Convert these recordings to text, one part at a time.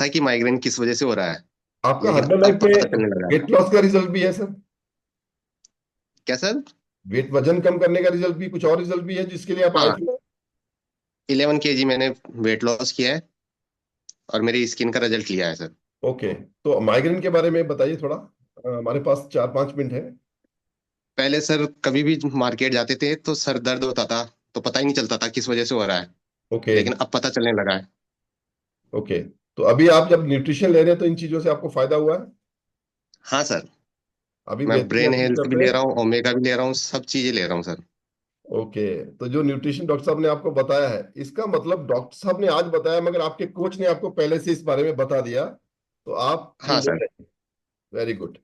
था कि माइग्रेन किस वजह से हो रहा है। आपका लेकिन हर्बल अब लाइफ पता में चलने लगा है। वेट लॉस का रिजल्ट भी है सर? क्या सर? वेट वजन कम करने का रिजल्ट भी, कुछ और रिजल्ट भी है जिसके लिए आप आए हाँ, थे? 11 kg मैंने वेट लॉस किया है और मेरी स्किन का रिजल्ट लिया है सर। ओके, तो माइग्रेन के बारे में बताइए थोड़ा। हमारे पास 4-5 मिनट है। पहले सर कभी भी मार्केट जाते थे तो सर दर्द होता था, तो पता ही नहीं चलता था किस वजह से हो रहा है। ओके। लेकिन अब पता चलने लगा है। ओके, तो अभी आप जब न्यूट्रिशन ले रहे हैं तो इन चीजों से आपको फायदा हुआ है? हाँ सर। अभी मैं बेहतर ब्रेन महसूस हेल्थ भी करते ले हैं? रहा हूँ, ओमेगा भी ले रहा हूँ, सब चीजें ले रहा हूँ सर। ओके, तो जो न्यूट्रिशन डॉक्टर साहब ने आपको बताया है, इसका मतलब डॉक्टर साहब ने आज बताया मगर आपके कोच ने आपको पहले से इस बारे में बता दिया, तो आप ये हाँ ले सर। रहे हैं। Very good.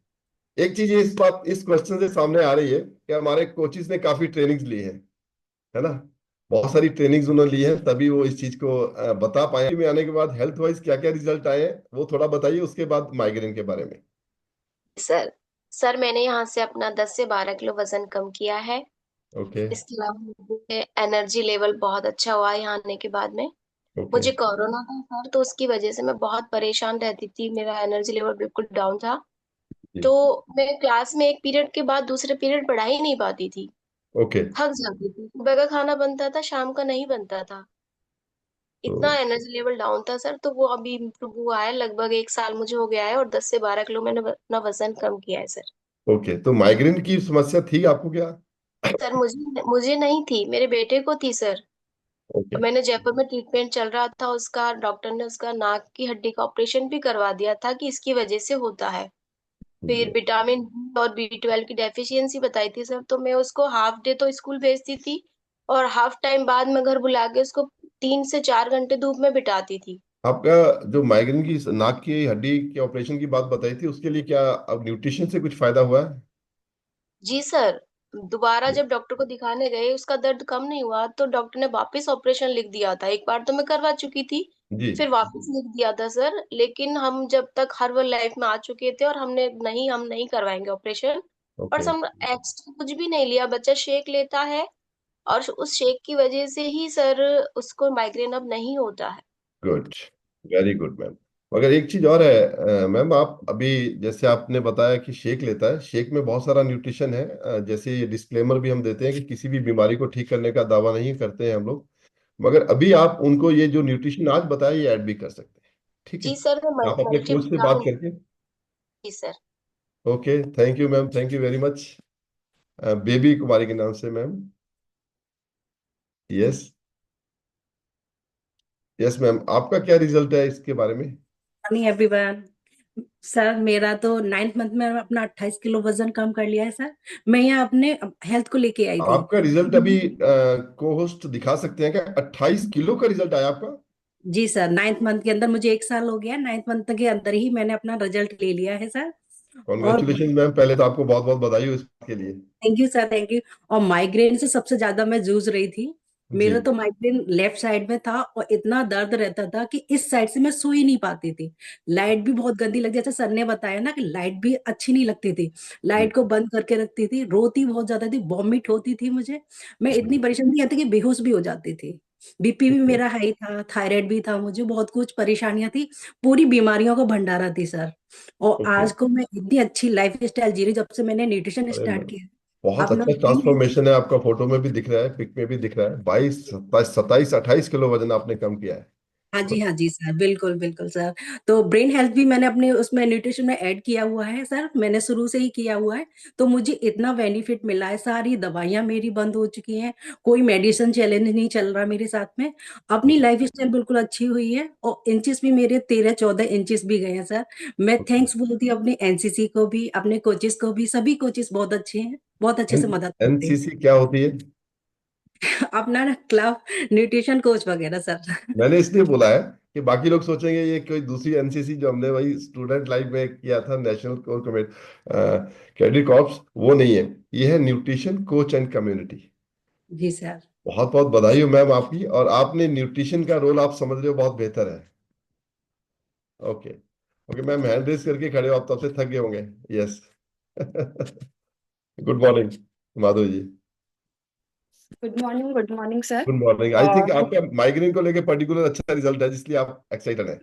एक चीज इस क्वेश्चन से सामने आ रही है कि हमारे कोचिज ने काफी ट्रेनिंग्स ली है ना? बहुत सारी ट्रेनिंग्स उन्होंने ली है, तभी वो इस चीज को बता पाए। में आने के बाद हेल्थ वाइज क्या क्या रिजल्ट आए हैं वो थोड़ा बताइए, उसके बाद माइग्रेन के बारे में। सर सर मैंने यहाँ से अपना 10 से 12 किलो वजन कम किया है। ओके। इसके अलावा मुझे एनर्जी लेवल बहुत अच्छा हुआ है यहाँ आने के बाद में। ओके। मुझे कोरोना था सर, तो उसकी वजह से मैं बहुत परेशान रहती थी, मेरा एनर्जी लेवल बिल्कुल डाउन था। जी। तो मैं क्लास में एक पीरियड के बाद दूसरे पीरियड पढ़ा ही नहीं पाती थी। ओके। थक जाती थी, सुबह का खाना बनता था, शाम का नहीं बनता था। तो इतना एनर्जी लेवल डाउन था सर। तो वो अभी इम्प्रूव हुआ है, लगभग 1 साल मुझे हो गया है, और 10 से 12 किलो मैंने अपना वजन कम किया है सर। ओके, तो माइग्रेन की समस्या थी आपको क्या? सर मुझे मुझे नहीं थी, मेरे बेटे को थी सर। ओके। मैंने जयपुर में ट्रीटमेंट चल रहा था उसका, डॉक्टर ने उसका नाक की हड्डी का ऑपरेशन भी करवा दिया था कि इसकी वजह से होता है। फिर जी। विटामिन डी और B12 की डेफिशिएंसी बताई थी सर, तो मैं उसको हाफ डे तो स्कूल भेजती थी, और हाफ टाइम बाद में घर बुला के उसको 3 से 4 घंटे धूप में बिताती थी। आपका जो माइग्रेन की नाक की हड्डी के ऑपरेशन की बात बताई थी, उसके लिए क्या अब न्यूट्रिशन से कुछ फायदा हुआ है? जी सर। दोबारा जब डॉक्टर को दिखाने गए, उसका दर्द कम नहीं हुआ, तो डॉक्टर ने वापस ऑपरेशन लिख दिया था। एक बार तो मैं करवा चुकी थी, जी। फिर वापस लिख दिया था सर। लेकिन हम जब तक हर्बल लाइफ में आ चुके थे, और हम नहीं करवाएंगे ऑपरेशन। और ओके। हम एक्स्ट्रा कुछ भी नहीं लिया, बच्चा शेक लेता है, और उस शेक की वजह से ही सर उसको माइग्रेन अब नहीं होता है। गुड। Very good ma'am. मगर एक चीज और है मैम, आप अभी जैसे आपने बताया कि शेक लेता है, शेक में बहुत सारा न्यूट्रिशन है। जैसे ये डिस्क्लेमर भी हम देते हैं कि किसी भी बीमारी को ठीक करने का दावा नहीं करते हैं हम लोग, मगर अभी आप उनको ये जो न्यूट्रिशन आज बताया ये ऐड भी कर सकते हैं। ठीक है? जी सर, मैं आप अपने मल्टी कोच से बात विटामिन। करके। जी sir. Okay, thank you ma'am, thank you very much. Baby Kumari के नाम से मैम। यस। यस मैम, आपका क्या रिजल्ट है इसके बारे में? Morning everyone. सर मेरा तो 9th मंथ में अपना 28 किलो वजन कम कर लिया है सर। मैं यहाँ अपने हेल्थ को लेके आई थी। आपका रिजल्ट अभी को होस्ट दिखा सकते हैं क्या? 28 किलो का रिजल्ट आया आपका? जी सर, 9th मंथ के अंदर मुझे 1 साल हो गया। 9th मंथ के अंदर ही मैंने अपना रिजल्ट ले लिया है सर। और कॉन्ग्रेचुलेशन मैम, पहले तो आपको बहुत बहुत बधाई हो इस बात के लिए। Thank you sir, thank you. और माइग्रेन से सबसे ज्यादा मैं जूझ रही थी। जी। मेरा तो माइग्रेन लेफ्ट साइड में था, और इतना दर्द रहता था कि इस साइड से मैं सो ही नहीं पाती थी। लाइट भी बहुत गंदी लग, जैसे सर ने बताया ना कि लाइट भी अच्छी नहीं लगती थी। जी। लाइट को बंद करके रखती थी, रोती बहुत ज्यादा थी, वॉमिट होती थी मुझे। मैं इतनी जी। परेशान थी, यहाँ तक कि बेहोश भी हो जाती थी। बीपी भी ओके। मेरा हाई था, थायराइड भी था, मुझे बहुत कुछ परेशानियां थी। पूरी बीमारियों का भंडारा थी सर। और ओके। आज को मैं इतनी अच्छी लाइफ स्टाइल जी रही, जब से मैंने न्यूट्रिशन अरे स्टार्ट मैम, किया। बहुत अपना अच्छा ट्रांसफॉर्मेशन है आपका, फोटो में भी दिख रहा है, पिक में भी दिख रहा है। 22 27 28 किलो वजन आपने कम किया है। हाँ जी सर, बिल्कुल बिल्कुल सर। तो ब्रेन हेल्थ भी मैंने अपने उसमें न्यूट्रिशन में ऐड किया हुआ है सर, मैंने शुरू से ही किया हुआ है। तो मुझे इतना बेनिफिट मिला है, सारी दवाइयां मेरी बंद हो चुकी हैं। कोई मेडिसिन चैलेंज नहीं चल रहा मेरे साथ में। अपनी ओके। लाइफ स्टाइल बिल्कुल अच्छी हुई है, और इंचेस भी मेरे 13 14 इंचेस भी गए हैं सर। मैं ओके। थैंक्स बोलती हूँ अपनी एनसीसी को भी, अपने कोचेस को भी। सभी कोचेस बहुत अच्छे हैं, बहुत अच्छे एन से मदद करते हैं। एनसीसी क्या होती है? अपना ना क्लब, न्यूट्रिशन कोच वगैरह सर। मैंने इसलिए बोला है कि बाकी लोग सोचेंगे ये कोई दूसरी एनसीसी जो हमने वही स्टूडेंट लाइफ में किया था, नेशनल कोर कमेट कैडेट कॉर्प्स, वो नहीं है। ये है न्यूट्रिशन कोच एंड कम्युनिटी। जी सर। बहुत बहुत बधाई हो मैम आपकी, और आपने न्यूट्रिशन का रोल आप समझ रहे हो, बहुत बेहतर है। Okay. Okay ma'am, hand raise करके खड़े हो आप, तब से थक गए होंगे। Yes. Good morning Madhav ji. Good morning sir. Good morning. I think और आपका माइग्रेन को लेके पर्टिकुलर अच्छा रिजल्ट है, जिसलिए आप एक्साइटेड हैं।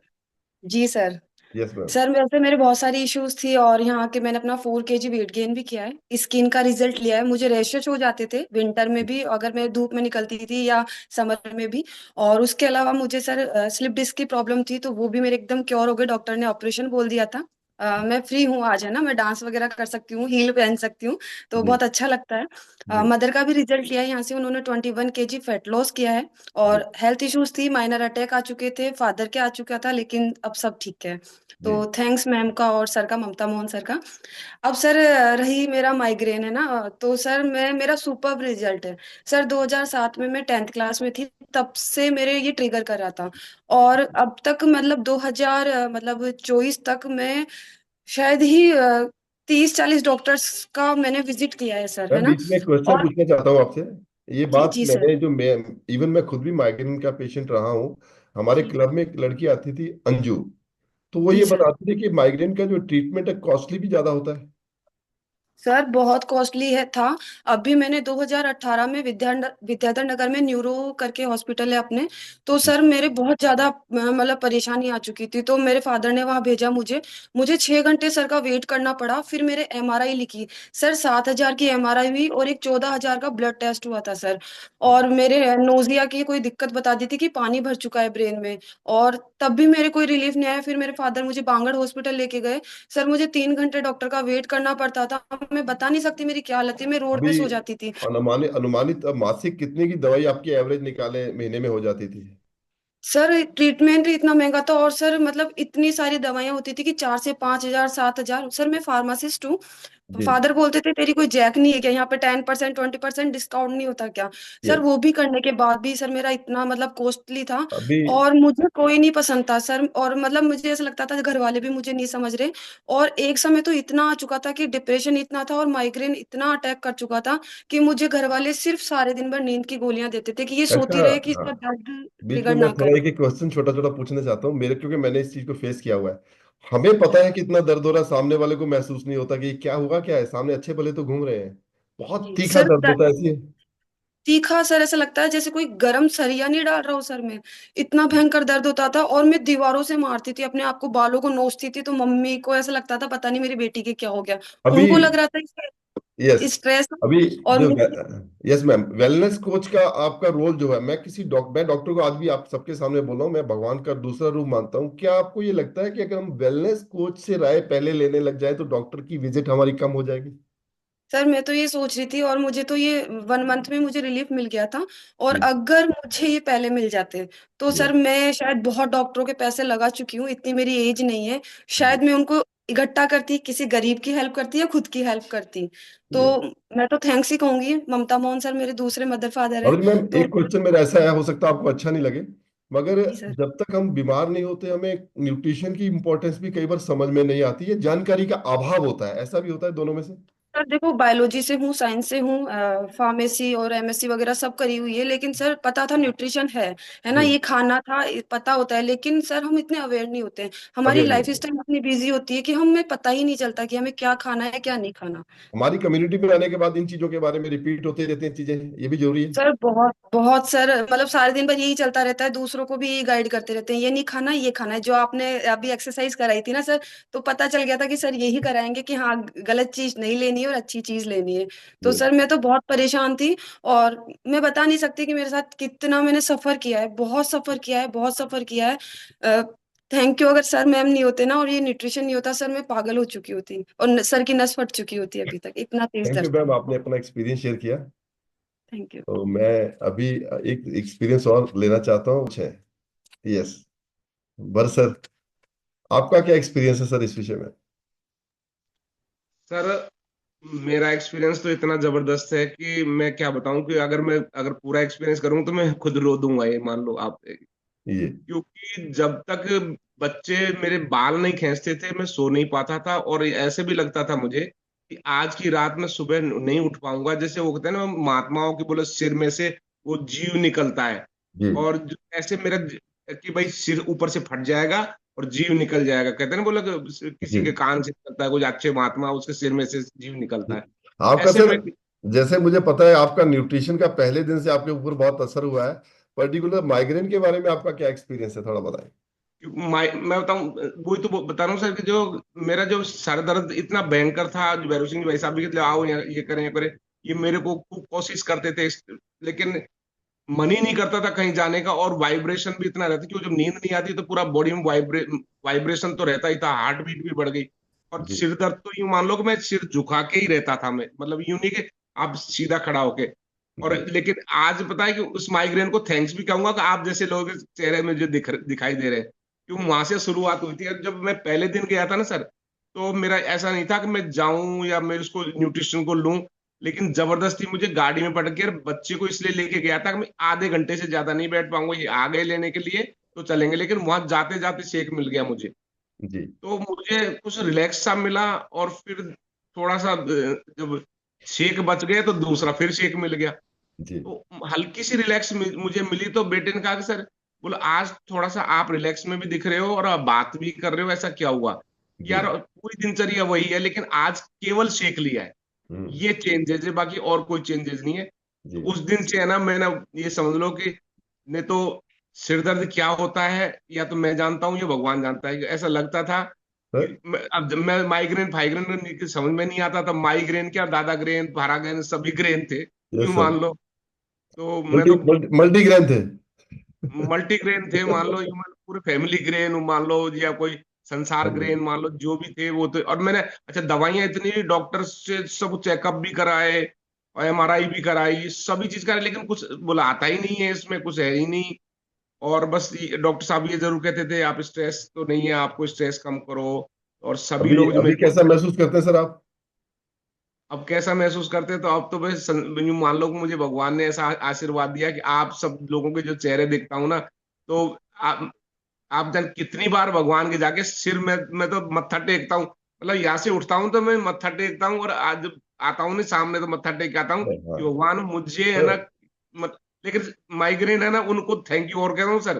जी सर। Yes ma'am. सर वैसे मेरे बहुत सारी इश्यूज थी और यहाँ आके मैंने अपना 4 kg वेट गेन भी किया है। स्किन का रिजल्ट लिया है। मुझे रैशेस हो जाते थे विंटर में भी अगर मैं धूप में निकलती थी या समर में भी। और उसके अलावा मुझे सर स्लिप डिस्क की प्रॉब्लम थी तो वो भी मेरे एकदम क्योर हो गए। डॉक्टर ने ऑपरेशन बोल दिया था। मैं फ्री हूँ आज, है ना, मैं डांस वगैरह कर सकती हूँ, हील पहन सकती हूँ, तो जी बहुत अच्छा लगता है। जी मदर का भी रिजल्ट लिया है यहाँ से, उन्होंने 21 kg फैट लॉस किया है। जी और हेल्थ इश्यूज थी, माइनर अटैक आ चुके थे, फादर के आ चुका था, लेकिन अब सब ठीक है। तो जी थैंक्स मैम का और सर का, ममता मोहन सर का। अब सर रही मेरा माइग्रेन, है ना, तो सर मैं मेरा सुपर रिजल्ट है। सर 2007 में मैं 10th क्लास में थी, तब से मेरे ये ट्रिगर कर रहा था। और अब तक मतलब 2000 मतलब 24 तक मैं शायद ही 30-40 डॉक्टर्स का मैंने विजिट किया है सर, है मैं ना। बीच में एक क्वेश्चन और पूछना चाहता हूँ आपसे। ये जी बात जी सर। मैंने जो मैं इवन मैं खुद भी माइग्रेन का पेशेंट रहा हूँ। हमारे जी क्लब में एक लड़की आती थी अंजू। तो वो जी ये सर। बताती थी कि माइग्रेन का जो ट्रीटमेंट है कॉस्टली भी ज्यादा होता है। सर बहुत कॉस्टली है था। अभी मैंने 2018 में विद्याधर नगर में न्यूरो करके हॉस्पिटल है अपने। तो जी सर मेरे बहुत ज्यादा मतलब परेशानी आ चुकी थी, तो मेरे फादर ने वहां भेजा मुझे। मुझे 6 घंटे सर का वेट करना पड़ा, फिर मेरे एमआरआई लिखी। सर 7,000 की एमआरआई हुई और एक 14,000 का ब्लड टेस्ट हुआ था सर। और मेरे नोजिया की कोई दिक्कत बता दी थी कि पानी भर चुका है ब्रेन में। और तब भी मेरे कोई रिलीफ नहीं आया, फिर मेरे फादर मुझे बांगड़ हॉस्पिटल लेके गए। सर मुझे 3 घंटे डॉक्टर का वेट करना पड़ता था। मैं बता नहीं सकती मेरी क्या हालत थी, मैं रोड अभी पे सो जाती थी। अनुमानित अनुमानित अब मासिक कितने की दवाई आपकी एवरेज निकाले महीने में हो जाती थी? सर ट्रीटमेंट ही इतना महंगा था, और सर मतलब इतनी सारी दवाइयां होती थी कि 4 से 5 हजार 7 हजार। सर मैं फार्मासिस्ट हूँ। जी फादर बोलते थे तेरी कोई जैक नहीं है क्या, यहाँ पे 10% 20% डिस्काउंट नहीं होता क्या। Sir yes. वो भी करने के बाद भी सर मेरा इतना मतलब कॉस्टली था। अभी और मुझे कोई नहीं पसंद था सर, और मतलब मुझे ऐसा लगता था घर वाले भी मुझे नहीं समझ रहे। और एक समय तो इतना आ चुका था कि डिप्रेशन इतना था और माइग्रेन इतना अटैक कर चुका था कि मुझे घर वाले सिर्फ सारे दिन भर नींद की गोलियां देते थे कि ये ऐसा, सोती रहे कि हाँ, इसका दर्द बीच में ट्रिगर मैं ना थोड़ा करे। एक क्वेश्चन छोटा छोटा पूछना चाहता हूँ मेरे, क्योंकि मैंने इस चीज को फेस किया हुआ है। हमें पता है कि इतना दर्द हो रहा है, सामने वाले को महसूस नहीं होता कि क्या हुआ, क्या है, सामने अच्छे भले तो घूम रहे हैं। बहुत जी तीखा सर। दर्द होता है ऐसी। तीखा सर, ऐसा लगता है जैसे कोई गरम सरिया नहीं डाल रहा हो सर में। इतना भयंकर दर्द होता था, और मैं दीवारों से मारती थी अपने आप को, बालों को नोचती थी, तो मम्मी को ऐसा लगता था पता नहीं मेरी बेटी के क्या हो गया। अभी उनको लग रहा था यस। स्ट्रेस। अभी और जो मुझे यस मैम, वेलनेस कोच का आपका रोल जो है, मैं डॉक्टर को आज भी आप सबके सामने बोल रहा हूँ, मैं भगवान का दूसरा रूप मानता हूँ। क्या आपको ये लगता है कि अगर हम वेलनेस कोच से राय पहले लेने लग जाए तो डॉक्टर की विजिट हमारी कम हो जाएगी? सर मैं तो ये सोच रही थी, और मुझे तो ये 1 मंथ में मुझे रिलीफ मिल गया था। और जी अगर मुझे ये पहले मिल जाते तो जी सर मैं शायद बहुत डॉक्टरों के पैसे लगा चुकी हूँ, इतनी मेरी एज नहीं है। जी शायद मैं उनको इकट्ठा करती, किसी गरीब की हेल्प करती या खुद की हेल्प करती। तो जी। मैं तो थैंक्स ही कहूंगी, ममता मोहन सर मेरे दूसरे मदर फादर और हैं। मैम तो एक क्वेश्चन मेरा ऐसा है, हो सकता है आपको अच्छा नहीं लगे, मगर जी सर। जब तक हम बीमार नहीं होते हमें न्यूट्रिशन की इंपॉर्टेंस भी कई बार समझ में नहीं आती है, जानकारी का अभाव होता है, ऐसा भी होता है दोनों में से? सर देखो, बायोलॉजी से हूँ, साइंस से हूँ, फार्मेसी और एमएससी वगैरह सब करी हुई है, लेकिन सर पता था न्यूट्रिशन है ना, जी। ये खाना था, ये पता होता है, लेकिन सर हम इतने अवेयर नहीं होते हैं। हमारी अवेयर नहीं लाइफ होते। स्टाइल इतनी बिजी होती है कि हमें पता ही नहीं चलता कि हमें क्या खाना है क्या नहीं खाना। हमारी कम्युनिटी में आने के बाद इन चीजों के बारे में रिपीट होते रहती हैं चीजें, ये भी जरूरी है। सर बहुत बहुत सर, मतलब सारे दिन भर यही चलता रहता है, दूसरों को भी यही गाइड करते रहते हैं, ये नहीं खाना ये खाना है। जो आपने अभी एक्सरसाइज कराई थी ना सर, तो पता चल गया था कि सर यही कराएंगे कि हाँ गलत चीज नहीं लेनी है और अच्छी चीज लेनी है। तो जी सर मैं तो बहुत परेशान थी। और मैं बता नहीं सकती कि मेरे साथ कितना मैंने सफर किया है, बहुत सफर किया है, बहुत सफर किया है। थैंक यू, अगर सर मैम नहीं होते ना और ये न्यूट्रिशन नहीं होता, सर मैं पागल हो चुकी होती और सर की नस फट चुकी होती अभी तक, इतना तेज थैंक यू दर्द था। मैम, आपने अपना एक्सपीरियंस शेयर किया। Thank you. तो मैं अभी एक एक्सपीरियंस और लेना चाहता हूँ, कुछ है? यस। बर सर, आपका क्या एक्सपीरियंस है सर इस विषय में? सर मेरा एक्सपीरियंस तो इतना जबरदस्त है कि मैं क्या बताऊं, कि अगर पूरा एक्सपीरियंस करूं तो मैं खुद रो दूंगा, ये मान लो आप। ये क्योंकि जब तक बच्चे मेरे बाल नहीं खींचते थे मैं सो नहीं पाता था, और ऐसे भी लगता था मुझे कि आज की रात में सुबह नहीं उठ पाऊंगा। जैसे वो कहते हैं ना, महात्माओं के बोले सिर में से वो जीव निकलता है। जी और ऐसे कि भाई सिर ऊपर से फट जाएगा और जीव निकल जाएगा, कहते हैं ना, बोला कि जी किसी के कान से निकलता है, कुछ अच्छे महात्मा उसके सिर में से जीव निकलता जी। है। आपका ऐसे सर, में जैसे मुझे पता है आपका न्यूट्रिशन का पहले दिन से आपके ऊपर बहुत असर हुआ है, पर्टिकुलर माइग्रेन के बारे में आपका क्या एक्सपीरियंस है, थोड़ा बताएं। मैं बताऊं, वही तो बता रहा हूँ सर कि जो मेरा जो सर दर्द इतना भयंकर था, जो भैरव सिंह भाई साहब भी कहते आओ ये करें ये करें, ये मेरे को खूब कोशिश करते थे, लेकिन मन ही नहीं करता था कहीं जाने का। और वाइब्रेशन भी इतना रहता, क्योंकि जब नींद नहीं आती तो पूरा बॉडी में वाइब्रेशन तो रहता ही था, हार्ट बीट भी बढ़ गई। और जी सिर दर्द तो यूं मान लो कि मैं सिर झुका के ही रहता था, मैं मतलब यूं नहीं कि आप सीधा खड़ा होके। और जी लेकिन आज पता है कि उस माइग्रेन को थैंक्स भी कहूंगा कि आप जैसे लोगों के चेहरे में जो दिखाई दे रहे हैं, क्योंकि वहां से शुरुआत हुई थी। और जब मैं पहले दिन गया था ना सर, तो मेरा ऐसा नहीं था कि मैं जाऊं या मैं उसको न्यूट्रिशन को लूं, लेकिन जबरदस्ती मुझे गाड़ी में पटक के बच्चे को इसलिए लेके गया था कि मैं आधे घंटे से ज्यादा नहीं बैठ पाऊंगा, ये आ गए लेने के लिए तो चलेंगे। लेकिन वहां जाते जाते शेक मिल गया मुझे, जी तो मुझे कुछ रिलैक्स सा मिला। और फिर थोड़ा सा जब शेक बच गए तो दूसरा फिर शेक मिल गया, जी तो हल्की सी रिलैक्स मुझे मिली। तो बेटे ने कहा कि सर, बोला आज थोड़ा सा आप रिलैक्स में भी दिख रहे हो और आप बात भी कर रहे हो, ऐसा क्या हुआ? जी यार पूरी दिनचर्या वही है, लेकिन आज केवल शेक लिया है, हम्म ये चेंजेस है, बाकी और कोई चेंजेस नहीं है। तो जी उस दिन से है ना, मैंने ये समझ लो कि नहीं तो सिर दर्द क्या होता है या तो मैं जानता हूँ या भगवान जानता है। ऐसा लगता था कि सर अब जब मैं माइग्रेन फाइग्रेन समझ में नहीं आता था, माइग्रेन क्या दादा ग्रेन भारा ग्रेन सभी ग्रेन थे यूं यस सर मान लो। तो मैं तो मल्टी ग्रैंड थे मल्टी ग्रेन थे मान लो, ह्यूमन पूरे फैमिली ग्रेन मान लो, या कोई संसार हाँ जी ग्रेन मान लो, जो भी थे वो थे। और मैंने अच्छा दवाइयां इतनी डॉक्टर से सब चेकअप भी कराए और एमआरआई भी कराई, सभी चीज कराई, लेकिन कुछ बोला आता ही नहीं है, इसमें कुछ है ही नहीं। और बस डॉक्टर साहब ये जरूर कहते थे आप स्ट्रेस तो नहीं है, आपको स्ट्रेस कम करो। और सभी अभी लोग जो अभी मेरे कैसा महसूस करते हैं सर आप अब कैसा महसूस करते हैं, तो अब तो बस यूं मान लो कि मुझे भगवान ने ऐसा आशीर्वाद दिया कि आप सब लोगों के जो चेहरे देखता हूं ना, तो आप जान कितनी बार भगवान के जाके सिर में मैं तो मत्था टेकता हूँ, मतलब यहाँ से उठता हूँ तो मैं मत्था टेकता हूँ, और आज जब आता हूँ ना सामने तो मत्था टेक के आता हूँ हाँ कि भगवान मुझे है सर ना लेकिन माइग्रेन है ना, उनको थैंक यू और कह रहा हूँ सर,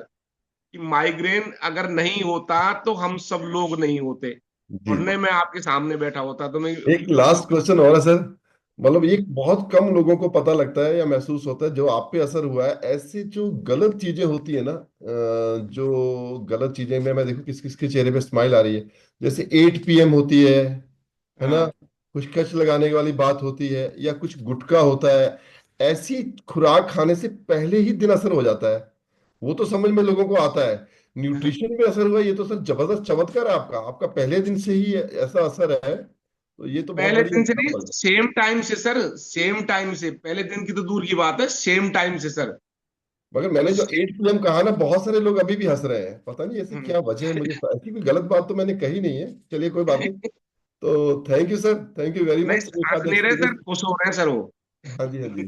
कि माइग्रेन अगर नहीं होता तो हम सब लोग नहीं होते, जी और नहीं मैं आपके सामने बैठा होता तो मैं एक लास्ट क्वेश्चन और है सर मतलब ये बहुत कम लोगों को पता लगता है या महसूस होता है जो आप पे असर हुआ है ऐसी जो गलत चीजें होती है ना जो गलत चीजें में मैं देखूं किस किस के चेहरे पे स्माइल आ रही है जैसे 8 PM होती है ना हाँ कुछ कच लगाने वाली बात होती है या कुछ गुटखा होता है ऐसी खुराक खाने से पहले ही दिन असर हो जाता है वो तो समझ में लोगों को आता है न्यूट्रिशन पे असर हुआ ये तो सर जबरदस्त चमत्कार है आपका आपका पहले दिन से ही ऐसा असर है तो ये तो बहुत पहले बड़ी दिन से नहीं, एग्जाम्पल है सेम टाइम से सर, सेम टाइम से, पहले दिन की तो दूर की बात है, सेम टाइम से सर। मगर मैंने जो 8 PM कहा ना बहुत सारे लोग अभी भी हंस रहे हैं पता नहीं ऐसी हम्म। क्या वजह है मुझे ऐसी कोई गलत बात तो मैंने कही नहीं है चलिए कोई बात नहीं तो thank you sir thank you very नहीं मच एक हंस आध नहीं रहे सर, एक्सपीरियंस खुश हो रहे हैं सर वो। हाँ जी हाँ जी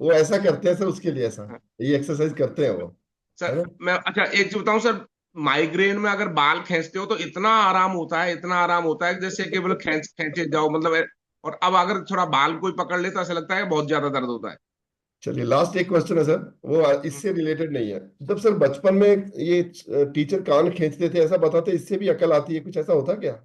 वो ऐसा करते हैं सर उसके लिए ऐसा ये एक्सरसाइज करते हैं वो है सर ना मैं अच्छा एक चीज बताऊं सर, माइग्रेन में अगर बाल खींचते हो तो इतना आराम होता है, इतना आराम होता है कि जैसे केवल खींच खींचे जाओ मतलब। और अब अगर थोड़ा बाल कोई पकड़ ले तो ऐसा लगता है कि बहुत ज्यादा दर्द होता है। चलिए लास्ट एक क्वेश्चन है सर वो इससे रिलेटेड नहीं है जब सर बचपन में ये टीचर कान खींचते थे ऐसा बताते इससे भी अकल आती है कुछ ऐसा होता क्या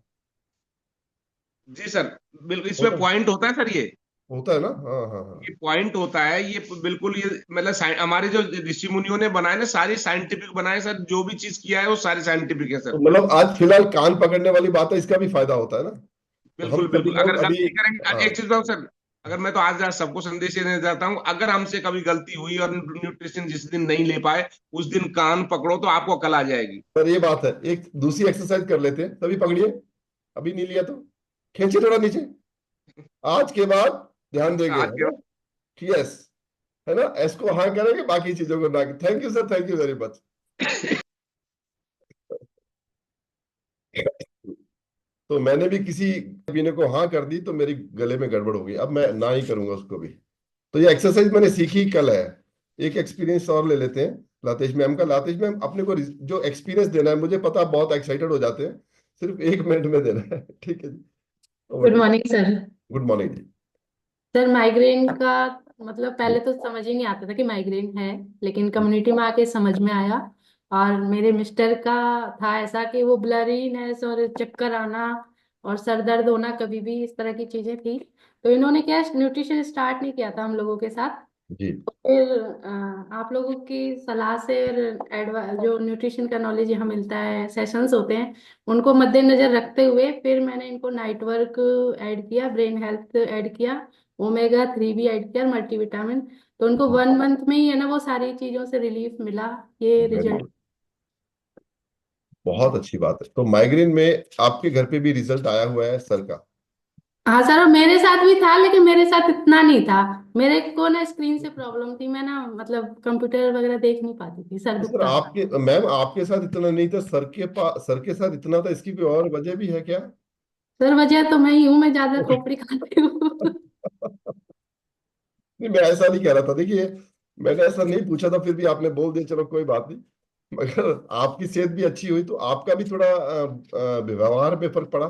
जी सर, बिल्कुल इसमें होता पॉइंट होता है सर, होता है ना हाँ हाँ हाँ ये पॉइंट होता है, ये बिल्कुल ये मतलब हमारे जो ऋषि मुनियों ने बनाए ना, सारी साइंटिफिक बनाए सर, जो भी चीज किया है वो सारी साइंटिफिक है तो सर। मतलब आज फिलहाल कान पकड़ने वाली बात है इसका भी फायदा होता है ना तो हम बिल्कुल सभी बिल्कुल, लोग अगर अभी गलती करेंगे, हाँ एक चीज बताऊं सर, अगर मैं तो आज आज सबको संदेश देना चाहता हूँ, अगर हमसे कभी गलती हुई और न्यूट्रिशन जिस दिन नहीं ले पाए, उस दिन कान पकड़ो तो आपको अकल आ जाएगी। पर ये बात है एक दूसरी एक्सरसाइज कर लेते हैं तभी पकड़िए अभी नहीं लिया तो खींचिए थोड़ा नीचे आज के बाद ध्यान देंगे आज है के ना यस है ना एस को हाँ करेंगे बाकी चीजों को ना thank you sir thank you very much तो मैंने भी किसी पीने को हाँ कर दी तो मेरी गले में गड़बड़ हो गई अब मैं ना ही करूंगा उसको भी तो ये एक्सरसाइज मैंने सीखी कल है एक एक्सपीरियंस और ले लेते हैं लातेश मैम का लातेश मैम अपने को जो एक्सपीरियंस देना है मुझे पता आप बहुत एक्साइटेड हो जाते हैं सिर्फ 1 मिनट में देना है ठीक है जी over good to morning sir. Good morning जी सर माइग्रेन का मतलब पहले तो समझ ही नहीं आता था कि माइग्रेन है, लेकिन कम्युनिटी में आके समझ में आया। और मेरे मिस्टर का था ऐसा कि वो ब्लरीनेस और चक्कर आना और सर दर्द होना, कभी भी इस तरह की चीजें थी। तो इन्होंने क्या न्यूट्रिशन स्टार्ट नहीं किया था हम लोगों के साथ, जी। फिर आप लोगों की सलाह से और जो न्यूट्रिशन का नॉलेज यहाँ मिलता है, सेशंस होते हैं, उनको मद्देनजर रखते हुए फिर मैंने इनको नाइट वर्क ऐड किया, ब्रेन हेल्थ ऐड किया, ओमेगा 3 भी ऐड किया, मल्टीविटामिन। तो उनको 1 मंथ में ही है ना वो सारी चीजों से रिलीफ मिला, ये वेरी रिजल्ट। गुड, बहुत अच्छी बात है। तो माइग्रेन में आपके घर पे भी रिजल्ट आया हुआ है सर का? हाँ सर, और मेरे साथ भी था, लेकिन मेरे साथ इतना नहीं था। मेरे को ना स्क्रीन से प्रॉब्लम थी, मैं ना मतलब कंप्यूटर वगैरह देख नहीं पाती थी, सर सर दुखता था। आपके, मैम आपके साथ इतना नहीं था, सर के पास, सर के साथ इतना था, इसकी कोई और वजह भी है क्या? सर वजह तो मैं ही हूँ, मैं ज्यादा खोपड़ी खाती हूँ। नहीं, मैं ऐसा नहीं कह रहा था, देखिए मैंने ऐसा नहीं पूछा था, फिर भी आपने बोल दिया, चलो कोई बात नहीं। मगर आपकी सेहत भी अच्छी हुई तो आपका भी थोड़ा व्यवहार पे फर्क पड़ा।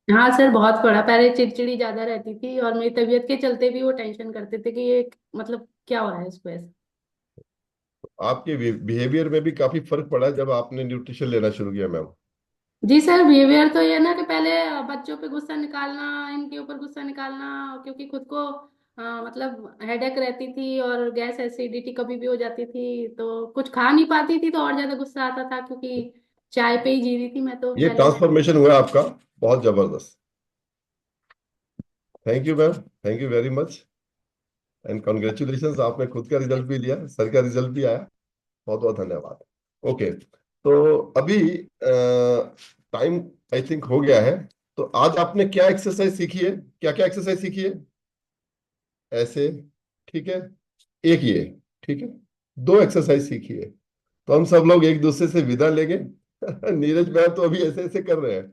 हाँ सर, बहुत पड़ा। पहले चिड़चिड़ी ज्यादा रहती थी और मेरी तबीयत के चलते भी वो टेंशन करते थे कि ये मतलब क्या हो रहा है इसको ऐसे। आपके बिहेवियर में भी काफी फर्क पड़ा जब आपने न्यूट्रिशन लेना शुरू किया, मैम। जी सर, बिहेवियर तो ये ना कि पहले बच्चों पे गुस्सा निकालना, इनके ऊपर गुस्सा निकालना, क्योंकि खुद को मतलब हेडेक रहती थी और गैस एसिडिटी कभी भी हो जाती थी, तो कुछ खा नहीं पाती थी, तो और ज्यादा गुस्सा आता था, क्योंकि चाय पे ही जी रही थी मैं तो ये पहले से। ट्रांसफॉर्मेशन हुआ आपका, बहुत जबरदस्त। Thank you ma'am, thank you very much, and congratulation, आपने खुद का रिजल्ट भी लिया, सर का रिजल्ट भी आया, बहुत बहुत धन्यवाद। ओके, तो अभी टाइम आई थिंक हो गया है। तो आज आपने क्या एक्सरसाइज सीखी है, क्या क्या एक्सरसाइज सीखी है? ऐसे, ठीक है, एक ये, ठीक है, दो एक्सरसाइज सीखी है। तो हम सब लोग एक दूसरे से विदा लेंगे। नीरज मैम तो अभी ऐसे ऐसे कर रहे हैं।